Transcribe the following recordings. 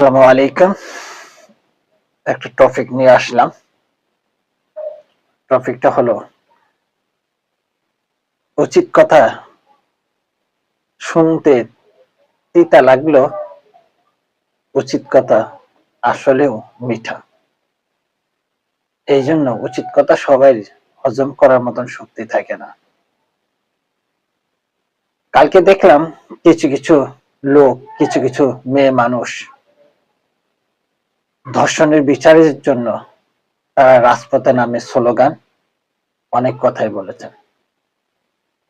আসসালামু আলাইকুম। একটা টপিক নিয়ে আসলাম। টপিকটা হলো উচিত কথা শুনতে তিতা লাগলো, উচিত কথা আসলেও মিঠা। এই জন্য উচিত কথা সবাই হজম করার মতন শক্তি থাকে না। কালকে দেখলাম কিছু কিছু লোক, কিছু কিছু মেয়ে মানুষ ধর্ষণের বিচারের জন্য তারা রাজপথে নামে স্লোগান, অনেক কথাই বলেছেন।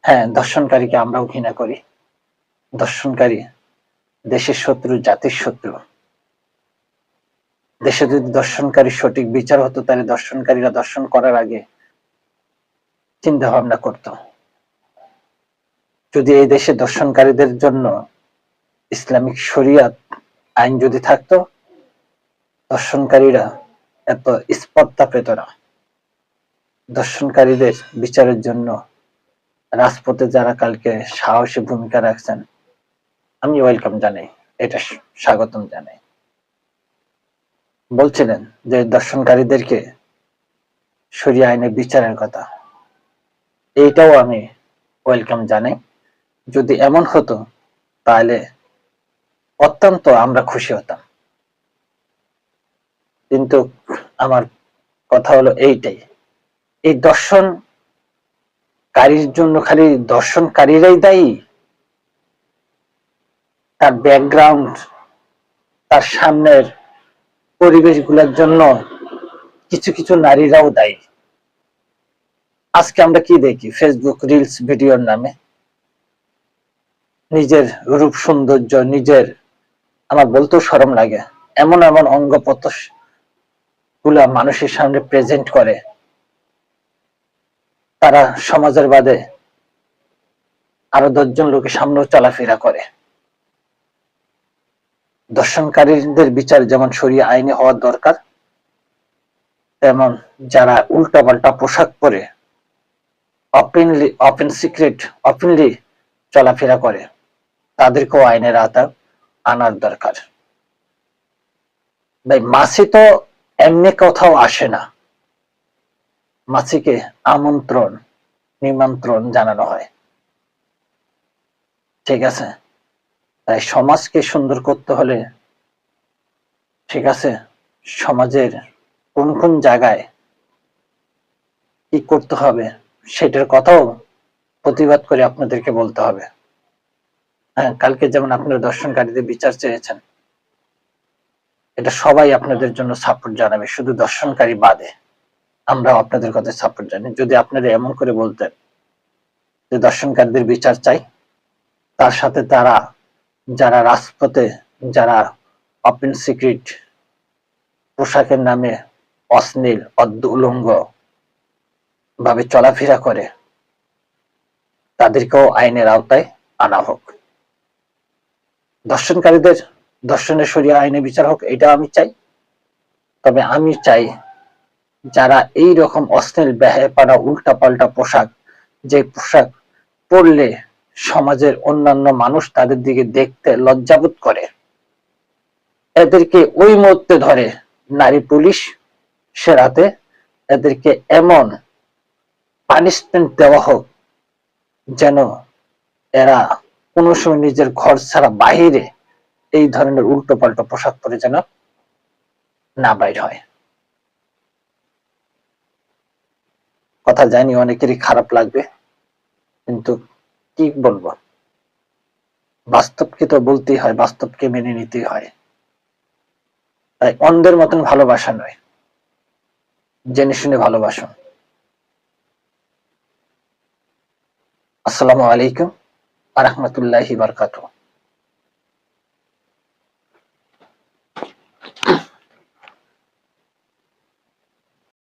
হ্যাঁ, ধর্ষণকারীকে আমরাও ঘৃণা করি। ধর্ষণকারী দেশের শত্রু, জাতির শত্রু। দেশে যদি দর্শনকারী সঠিক বিচার হতো, তাহলে দর্শনকারীরা দর্শন করার আগে চিন্তা ভাবনা করত। যদি এই দেশে দর্শনকারীদের জন্য ইসলামিক শরিয়াত আইন যদি থাকতো, দর্শনকারীরা এত স্পর্ধা পেত না। দর্শনকারীদের বিচারের জন্য রাজপথে যারা কালকে সাহসী ভূমিকা রাখছেন, আমি ওয়েলকাম জানাই, এটা স্বাগতম জানাই। বলছিলেন যে দর্শনকারীদেরকে শরিয়া আইনে বিচারের কথা, এইটাও আমি ওয়েলকাম জানাই। যদি এমন হতো তাহলে অত্যন্ত আমরা খুশি হতাম। কিন্তু আমার কথা হলো এইটাই, এই দর্শনকারীর জন্য খালি দর্শনকারীরাই দায়ী? তার ব্যাকগ্রাউন্ড, তার সামনের পরিবেশগুলোর জন্য কিছু কিছু নারীরাও দায়ী? আজকে আমরা কি দেখি? ফেসবুক রিলস ভিডিওর নামে নিজের রূপ সৌন্দর্য, নিজের, আমার বলতেও শরম লাগে, এমন এমন অঙ্গ প্রত্যঙ্গ গুলা মানুষের সামনে প্রেজেন্ট করে, তারা সমাজের বাদে আরো 10 জন লোকের সামনেও চলাফেরা করে। দর্শনকারীদের বিচার যেমন শরিয়া আইনে হওয়ার দরকার, তেমন যারা উল্টাপাল্টা পোশাক পরে ওপেন সিক্রেট ওপেনলি চলাফেরা করে, তাদেরকেও আইনের আওতায় আনার দরকার। ভাই, মাছি তো এমনি কোথাও আসে না, মাছিকে আমন্ত্রণ নিমন্ত্রণ জানানো হয়, ঠিক আছে? তাই সমাজকে সুন্দর করতে হলে, ঠিক আছে, সমাজের কোন কোন জায়গায় কি করতে হবে সেটার কথাও প্রতিবাদ করে আপনাদেরকে বলতে হবে। হ্যাঁ, কালকে যেমন আপনারা দর্শনকারীদের বিচার চেয়েছেন, এটা সবাই আপনাদের জন্য সাপোর্ট জানাবে, শুধু দর্শনকারী বাদে আমরা আপনাদের কথা সাপোর্ট জানি। যদি আপনারা এমন করে বলতেন যে দর্শনকারীদের বিচার চাই, তার সাথে তারা যারা রাজপথে, যারা ওপেন সিক্রেট পোশাকের নামে অশ্লীল উলঙ্গ ভাবে চলাফেরা করে, তাদেরকেও আইনের আওতায় আনা হোক। দর্শনকারীদের দর্শনের শরিয়া আইনে বিচার হোক, এটা আমি চাই। তবে আমি চাই যারা এই রকম অশ্লীল বেহায়াপনা উল্টাপাল্টা পোশাক, যে পোশাক পরলে সমাজের অন্যান্য মানুষ তাদের দিকে দেখতে লজ্জাবোধ করে, এদেরকে ওই মুহূর্তে ধরে নারী পুলিশ সেরাতে এদেরকে এমন পানিশমেন্ট দেওয়া হোক যেন এরা কোনো সময় নিজের ঘর ছাড়া বাহিরে এই ধরনের উল্টো পাল্টা পোশাক পরে যেন না বাইর হয়। কথা জানি অনেকেরই খারাপ লাগবে, কিন্তু কি বলবো, বাস্তবকে তো বলতেই হয়, বাস্তবকে মেনে নিতেই হয়। তাই অন্ধের মতন ভালোবাসা নয়, জেনে শুনে ভালোবাসুন। আসসালামু আলাইকুম ওয়া রাহমাতুল্লাহি ওয়া বারাকাতুহু।